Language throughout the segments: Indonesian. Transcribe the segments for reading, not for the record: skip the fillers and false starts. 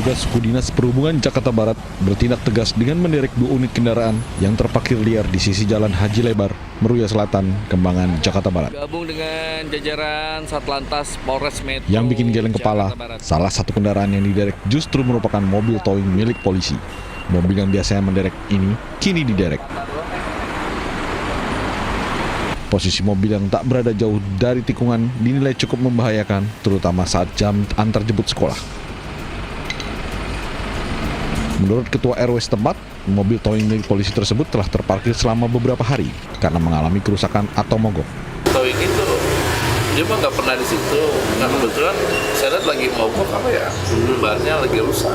Petugas Suku Dinas Perhubungan Jakarta Barat bertindak tegas dengan menderek 2 unit kendaraan yang terparkir liar di sisi Jalan Haji Lebar, Meruya Selatan, Kembangan, Jakarta Barat. Gabung dengan jajaran Satlantas Polres Metro. Yang bikin geleng kepala, salah satu kendaraan yang diderek justru merupakan mobil towing milik polisi. Mobil yang biasanya menderek ini kini diderek. Posisi mobil yang tak berada jauh dari tikungan dinilai cukup membahayakan, terutama saat jam antar jemput sekolah. Menurut Ketua RW setempat, mobil towing milik polisi tersebut telah terparkir selama beberapa hari karena mengalami kerusakan atau mogok. Towing itu, dia mah nggak pernah di situ. Nah kebetulan saya lihat lagi mogok apa ya, bannya lagi rusak,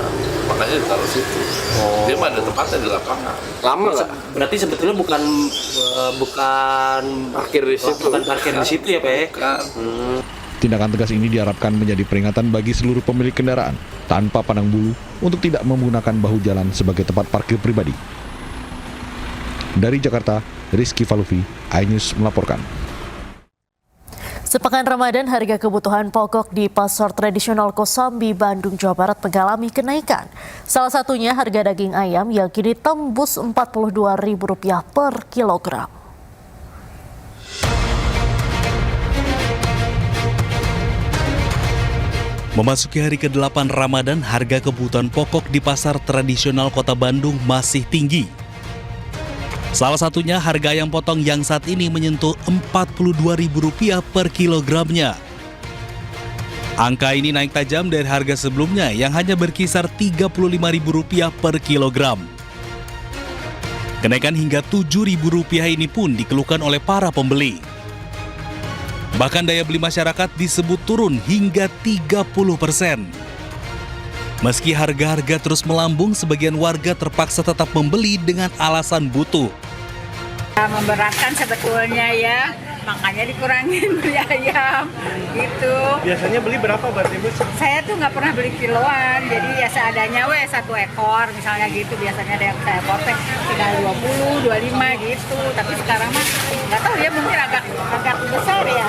makanya ditaruh situ. Dia mah ada tempatnya di lapangan. Lama nggak? Berarti sebetulnya bukan Parkir di situ. bukan parkir di situ ya Pak ya? Kan. Tindakan tegas ini diharapkan menjadi peringatan bagi seluruh pemilik kendaraan tanpa pandang bulu untuk tidak menggunakan bahu jalan sebagai tempat parkir pribadi. Dari Jakarta, Rizky Falufi, iNews melaporkan. Sepekan Ramadan, harga kebutuhan pokok di pasar tradisional Kosambi, Bandung, Jawa Barat mengalami kenaikan. Salah satunya harga daging ayam yang kini tembus Rp42.000 per kilogram. Memasuki hari ke-8 Ramadan, harga kebutuhan pokok di pasar tradisional Kota Bandung masih tinggi. Salah satunya harga ayam potong yang saat ini menyentuh Rp42.000 per kilogramnya. Angka ini naik tajam dari harga sebelumnya yang hanya berkisar Rp35.000 per kilogram. Kenaikan hingga Rp7.000 ini pun dikeluhkan oleh para pembeli. Bahkan daya beli masyarakat disebut turun hingga 30%. Meski harga-harga terus melambung, sebagian warga terpaksa tetap membeli dengan alasan butuh. Memberatkan sebetulnya ya, makanya dikurangin beli ayam gitu. Biasanya beli berapa berarti Bu? Saya tuh nggak pernah beli kiloan, jadi ya seadanya 1 ekor misalnya gitu. Biasanya ada yang saya potong tinggal 20, 25 gitu. Tapi sekarang mah nggak tahu ya, mungkin agak besar ya,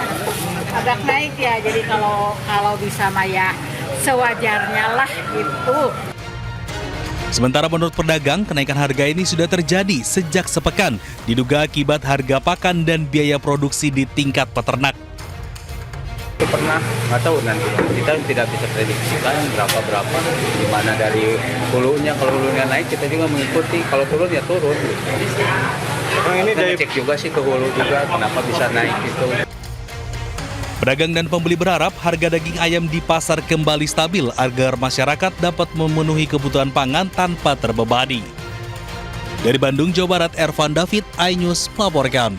agak naik ya. Jadi kalau bisa mah ya sewajarnya lah gitu. Sementara menurut pedagang, kenaikan harga ini sudah terjadi sejak sepekan, diduga akibat harga pakan dan biaya produksi di tingkat peternak. Pernah, nggak tahu nanti, kita tidak bisa prediksikan berapa, gimana dari hulunya. Kalau hulunya naik kita juga mengikuti, kalau turun ya turun. Ini dari Cek juga sih ke hulu juga, kenapa bisa naik gitu. Pedagang dan pembeli berharap harga daging ayam di pasar kembali stabil agar masyarakat dapat memenuhi kebutuhan pangan tanpa terbebani. Dari Bandung, Jawa Barat, Ervan David, iNews melaporkan.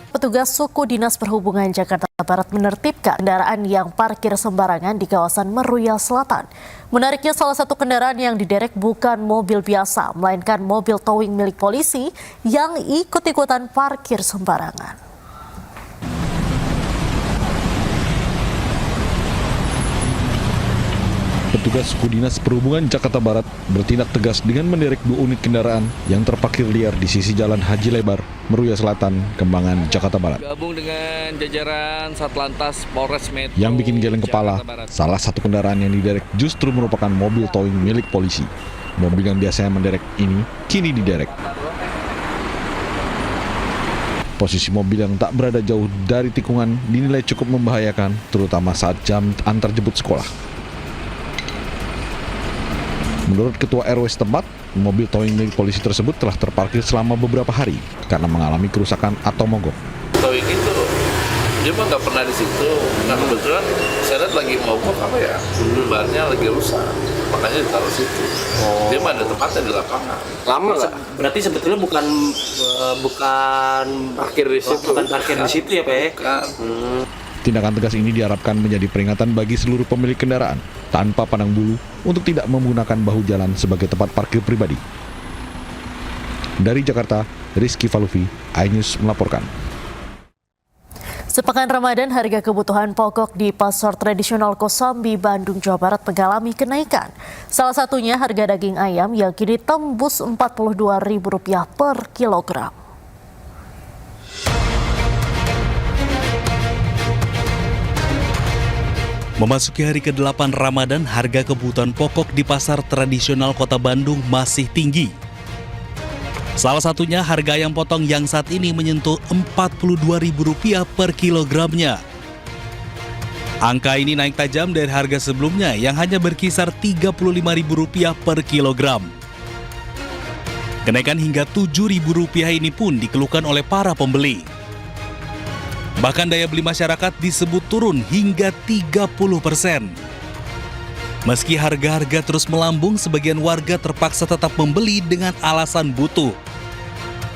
Petugas Suku Dinas Perhubungan Jakarta Barat menertibkan kendaraan yang parkir sembarangan di kawasan Meruya Selatan. Menariknya, salah satu kendaraan yang diderek bukan mobil biasa, melainkan mobil towing milik polisi yang ikut-ikutan parkir sembarangan. Petugas Suku Dinas Perhubungan Jakarta Barat bertindak tegas dengan menderek 2 unit kendaraan yang terparkir liar di sisi Jalan Haji Lebar, Meruya Selatan, Kembangan, Jakarta Barat. Gabung dengan jajaran Satlantas Polres Metro. Yang bikin geleng kepala, salah satu kendaraan yang diderek justru merupakan mobil towing milik polisi. Mobil yang biasanya menderek ini kini diderek. Posisi mobil yang tak berada jauh dari tikungan dinilai cukup membahayakan, terutama saat jam antar jemput sekolah. Menurut Ketua RW setempat, mobil towing milik polisi tersebut telah terparkir selama beberapa hari karena mengalami kerusakan atau mogok. Towing itu, dia mah nggak pernah di situ. Nah kebetulan saya lihat lagi mogok apa ya, bannya lagi rusak, makanya ditaruh situ. Dia mah ada tempatnya di lapangan. lama nggak? Berarti sebetulnya bukan Parkir di situ. bukan parkir di situ ya Pak ya? Kan. Tindakan tegas ini diharapkan menjadi peringatan bagi seluruh pemilik kendaraan tanpa pandang bulu untuk tidak menggunakan bahu jalan sebagai tempat parkir pribadi. Dari Jakarta, Rizky Falufi, iNews melaporkan. Sepekan Ramadan, harga kebutuhan pokok di pasar tradisional Kosambi, Bandung, Jawa Barat mengalami kenaikan. Salah satunya harga daging ayam yang kini tembus Rp42.000 per kilogram. Memasuki hari ke-8 Ramadan, harga kebutuhan pokok di pasar tradisional Kota Bandung masih tinggi. Salah satunya harga ayam potong yang saat ini menyentuh Rp42.000 per kilogramnya. Angka ini naik tajam dari harga sebelumnya yang hanya berkisar Rp35.000 per kilogram. Kenaikan hingga Rp7.000 ini pun dikeluhkan oleh para pembeli. Bahkan daya beli masyarakat disebut turun hingga 30%. Meski harga-harga terus melambung, sebagian warga terpaksa tetap membeli dengan alasan butuh.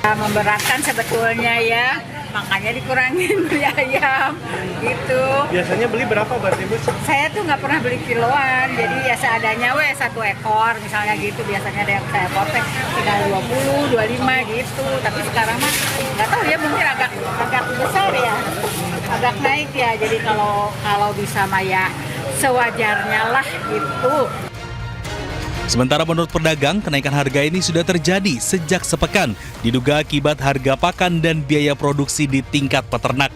Memberatkan sebetulnya ya, makanya dikurangin beli ayam gitu. Biasanya beli berapa berarti Bu? Saya tuh nggak pernah beli kiloan, jadi ya seadanya satu ekor misalnya gitu. Biasanya ada yang saya potong tinggal 20, 25 gitu. Tapi sekarang mah nggak tahu ya, mungkin agak besar ya, agak naik ya. Jadi kalau bisa mah ya sewajarnya lah gitu. Sementara menurut pedagang, kenaikan harga ini sudah terjadi sejak sepekan, diduga akibat harga pakan dan biaya produksi di tingkat peternak.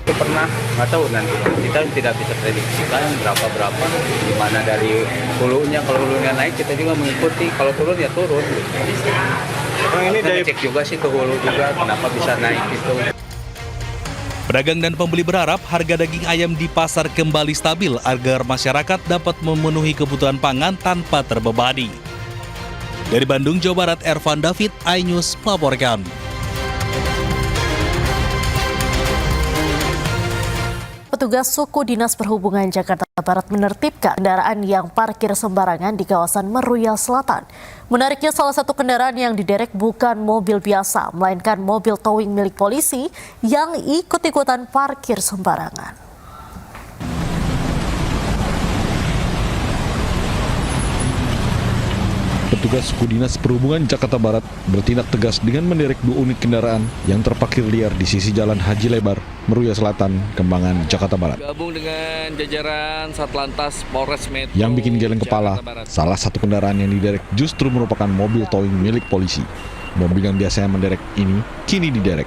Itu pernah, nggak tahu nanti. Kita tidak bisa prediksikan berapa, di mana dari hulunya. Kalau hulunya naik, kita juga mengikuti. Kalau turun ya turun. Ini Kita cek juga sih ke hulu juga, kenapa bisa naik gitu. Pedagang dan pembeli berharap harga daging ayam di pasar kembali stabil agar masyarakat dapat memenuhi kebutuhan pangan tanpa terbebani. Dari Bandung, Jawa Barat, Ervan David, iNews melaporkan. Petugas suku Dinas Perhubungan Jakarta Barat menertibkan kendaraan yang parkir sembarangan di kawasan Meruya Selatan. Menariknya, salah satu kendaraan yang diderek bukan mobil biasa, melainkan mobil towing milik polisi yang ikut-ikutan parkir sembarangan. Petugas suku Dinas Perhubungan Jakarta Barat bertindak tegas dengan menderek 2 unit kendaraan yang terparkir liar di sisi Jalan Haji Lebar, Meruya Selatan, Kembangan, Jakarta Barat. Gabung dengan jajaran Satlantas Polres Metro Yang bikin geleng kepala, Jakarta Barat. salah satu kendaraan yang diderek justru merupakan mobil towing milik polisi. Mobil yang biasanya menderek ini kini diderek.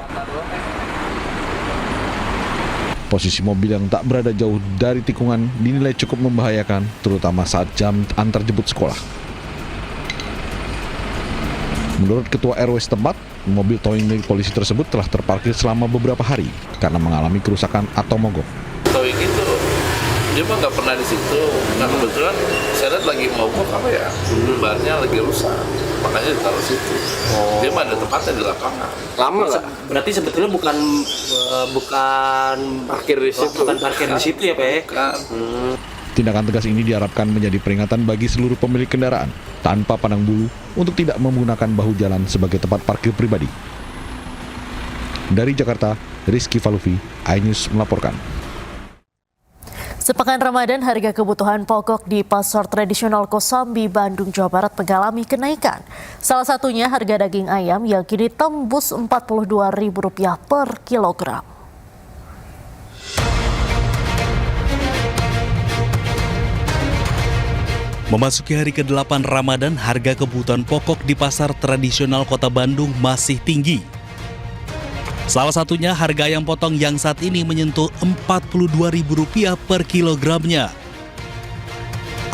Posisi mobil yang tak berada jauh dari tikungan dinilai cukup membahayakan, terutama saat jam antar jemput sekolah. Menurut Ketua RW setempat, mobil towing milik polisi tersebut telah terparkir selama beberapa hari karena mengalami kerusakan atau mogok. Towing itu dia mah nggak pernah di situ. Nah kebetulan saya lihat lagi mogok bannya lagi rusak, makanya ditaruh situ. Dia mah ada tempatnya di lapangan. Lama nggak? Berarti sebetulnya bukan Parkir di situ. bukan parkir di situ ya Pak ya? Kan Tindakan tegas ini diharapkan menjadi peringatan bagi seluruh pemilik kendaraan tanpa pandang bulu untuk tidak menggunakan bahu jalan sebagai tempat parkir pribadi. Dari Jakarta, Rizky Falufi, iNews melaporkan. Sepekan Ramadan, harga kebutuhan pokok di pasar tradisional Kosambi, Bandung, Jawa Barat mengalami kenaikan. Salah satunya harga daging ayam yang kini tembus Rp42.000 per kilogram. Memasuki hari ke-8 Ramadan, harga kebutuhan pokok di pasar tradisional Kota Bandung masih tinggi. Salah satunya harga ayam potong yang saat ini menyentuh Rp42.000 per kilogramnya.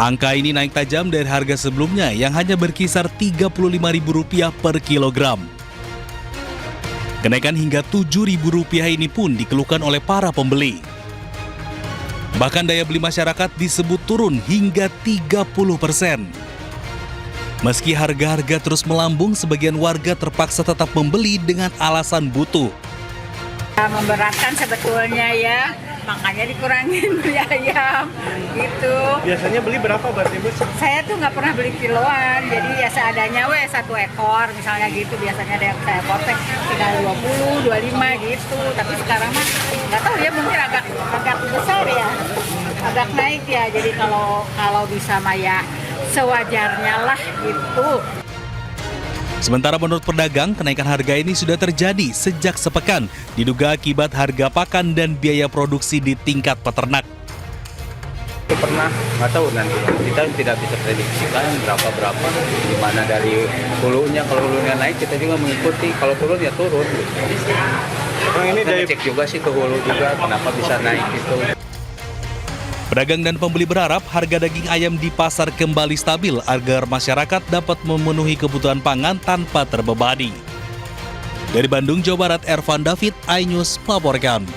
Angka ini naik tajam dari harga sebelumnya yang hanya berkisar Rp35.000 per kilogram. Kenaikan hingga Rp7.000 ini pun dikeluhkan oleh para pembeli. Bahkan daya beli masyarakat disebut turun hingga 30%. Meski harga-harga terus melambung, sebagian warga terpaksa tetap membeli dengan alasan butuh. Memberatkan sebetulnya ya, makanya dikurangin beli ayam gitu. Biasanya beli berapa berarti Bu? Saya tuh nggak pernah beli kiloan, jadi ya seadanya satu ekor misalnya gitu. Biasanya ada yang saya potong tinggal 20, 25 gitu. Tapi sekarang mah nggak tahu ya, mungkin agak besar ya, agak naik ya. Jadi kalau bisa mah ya sewajarnya lah gitu. Sementara menurut pedagang, kenaikan harga ini sudah terjadi sejak sepekan, diduga akibat harga pakan dan biaya produksi di tingkat peternak. Itu pernah, nggak tahu nanti. Kita tidak bisa prediksikan berapa, di mana dari hulunya. Kalau hulunya naik, kita juga mengikuti. Kalau turun ya turun. Ini Kita cek juga sih ke hulu juga, kenapa bisa naik gitu. Pedagang dan pembeli berharap harga daging ayam di pasar kembali stabil agar masyarakat dapat memenuhi kebutuhan pangan tanpa terbebani. Dari Bandung, Jawa Barat, Ervan David, iNews melaporkan.